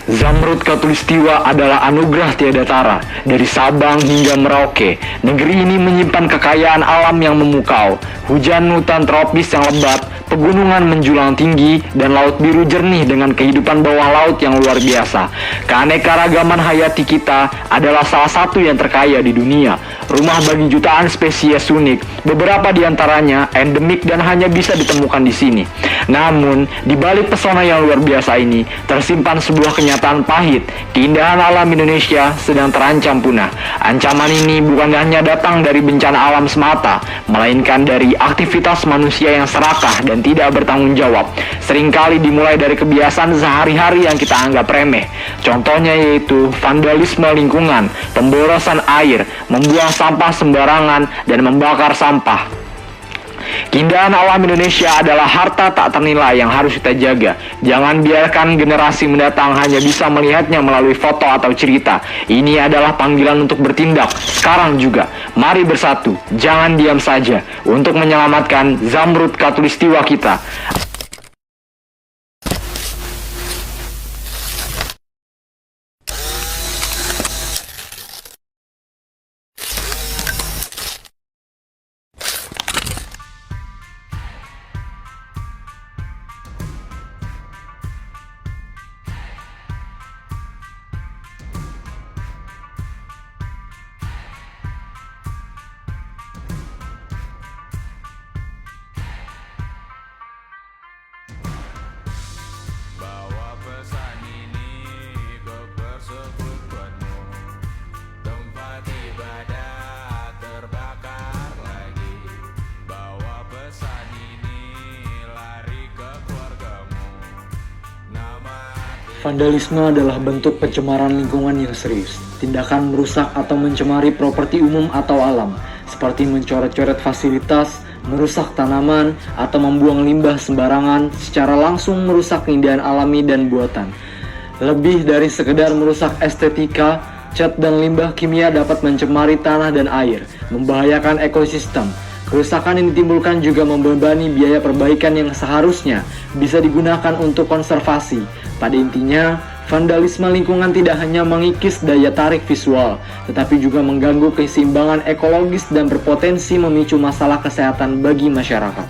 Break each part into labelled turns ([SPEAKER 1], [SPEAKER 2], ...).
[SPEAKER 1] Zamrud Khatulistiwa adalah anugerah tiada tara. Dari Sabang hingga Merauke, negeri ini menyimpan kekayaan alam yang memukau. Hujan hutan tropis yang lebat, pegunungan menjulang tinggi, dan laut biru jernih dengan kehidupan bawah laut yang luar biasa. Keanekaragaman hayati kita adalah salah satu yang terkaya di dunia. Rumah bagi jutaan spesies unik, beberapa di antaranya endemik dan hanya bisa ditemukan di sini. Namun, di balik pesona yang luar biasa ini, tersimpan sebuah kenyataan pahit. Keindahan alam Indonesia sedang terancam punah. Ancaman ini bukan hanya datang dari bencana alam semata, melainkan dari aktivitas manusia yang serakah dan tidak bertanggung jawab. Seringkali dimulai dari kebiasaan sehari-hari yang kita anggap remeh. Contohnya yaitu vandalisme lingkungan, pemborosan air, membuang sampah sembarangan, dan membakar sampah. Keindahan alam Indonesia adalah harta tak ternilai yang harus kita jaga. Jangan biarkan generasi mendatang hanya bisa melihatnya melalui foto atau cerita. Ini adalah panggilan untuk bertindak sekarang juga. Mari bersatu, jangan diam saja untuk menyelamatkan Zamrud Khatulistiwa kita. Vandalisme adalah bentuk pencemaran lingkungan yang serius. Tindakan merusak atau mencemari properti umum atau alam, seperti mencoret-coret fasilitas, merusak tanaman, atau membuang limbah sembarangan, secara langsung merusak keindahan alami dan buatan. Lebih dari sekedar merusak estetika, cat dan limbah kimia dapat mencemari tanah dan air, membahayakan ekosistem. Kerusakan yang ditimbulkan juga membebani biaya perbaikan yang seharusnya bisa digunakan untuk konservasi. Pada intinya, vandalisme lingkungan tidak hanya mengikis daya tarik visual, tetapi juga mengganggu keseimbangan ekologis dan berpotensi memicu masalah kesehatan bagi masyarakat.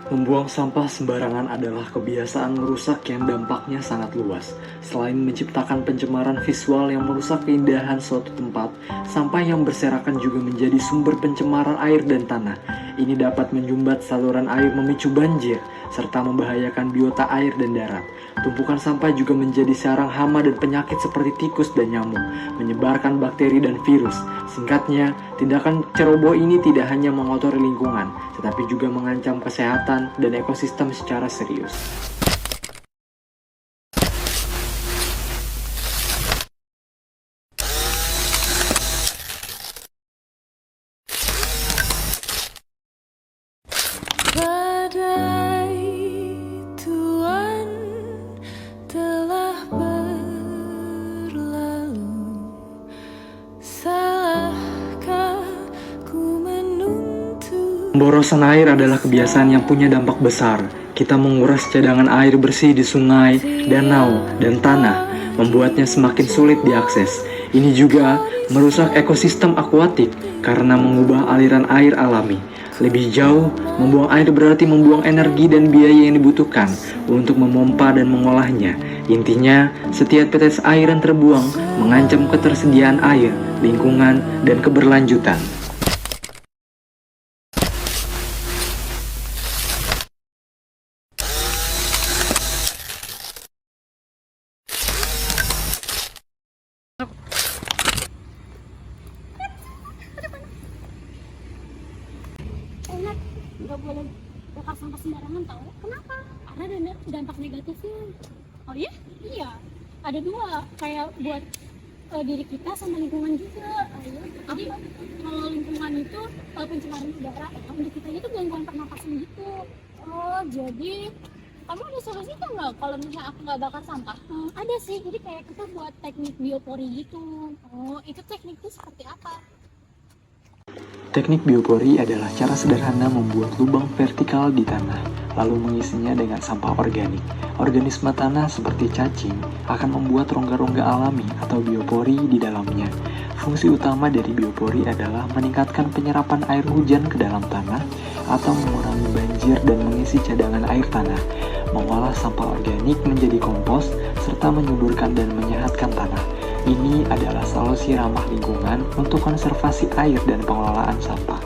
[SPEAKER 1] Membuang sampah sembarangan adalah kebiasaan merusak yang dampaknya sangat luas. Selain menciptakan pencemaran visual yang merusak keindahan suatu tempat, sampah yang berserakan juga menjadi sumber pencemaran air dan tanah. Ini dapat menyumbat saluran air, memicu banjir, serta membahayakan biota air dan darat. Tumpukan sampah juga menjadi sarang hama dan penyakit seperti tikus dan nyamuk, menyebarkan bakteri dan virus. Singkatnya, tindakan ceroboh ini tidak hanya mengotori lingkungan, tetapi juga mengancam kesehatan dan ekosistem secara serius.
[SPEAKER 2] Badai Tuhan telah berlalu, salahkah ku menuntut?
[SPEAKER 1] Pemborosan air adalah kebiasaan yang punya dampak besar. Kita menguras cadangan air bersih di sungai, danau, dan tanah, membuatnya semakin sulit diakses. Ini juga merusak ekosistem akuatik karena mengubah aliran air alami. Lebih jauh, membuang air berarti membuang energi dan biaya yang dibutuhkan untuk memompa dan mengolahnya. Intinya, setiap tetes air yang terbuang mengancam ketersediaan air, lingkungan, dan keberlanjutan.
[SPEAKER 3] Ingat, nggak boleh bakar sampah sembarangan tahu. Kenapa? Karena ada dampak negatifnya. Oh iya? Iya. Ada dua, kayak buat ke diri kita sama lingkungan juga. Jadi kalau lingkungan itu pencemaran udara, untuk kita itu gangguan pernapasan gitu.
[SPEAKER 4] Oh, jadi kamu ada solusi nggak kalau misalnya aku nggak bakar sampah?
[SPEAKER 3] Ada sih, jadi kayak kita buat teknik biopori gitu.
[SPEAKER 4] Oh, itu tekniknya seperti apa?
[SPEAKER 1] Teknik biopori adalah cara sederhana membuat lubang vertikal di tanah, lalu mengisinya dengan sampah organik. Organisme tanah seperti cacing akan membuat rongga-rongga alami atau biopori di dalamnya. Fungsi utama dari biopori adalah meningkatkan penyerapan air hujan ke dalam tanah atau mengurangi banjir dan mengisi cadangan air tanah, mengolah sampah organik menjadi kompos, serta menyuburkan dan menyehatkan tanah. Ini adalah solusi ramah lingkungan untuk konservasi air dan pengelolaan sampah.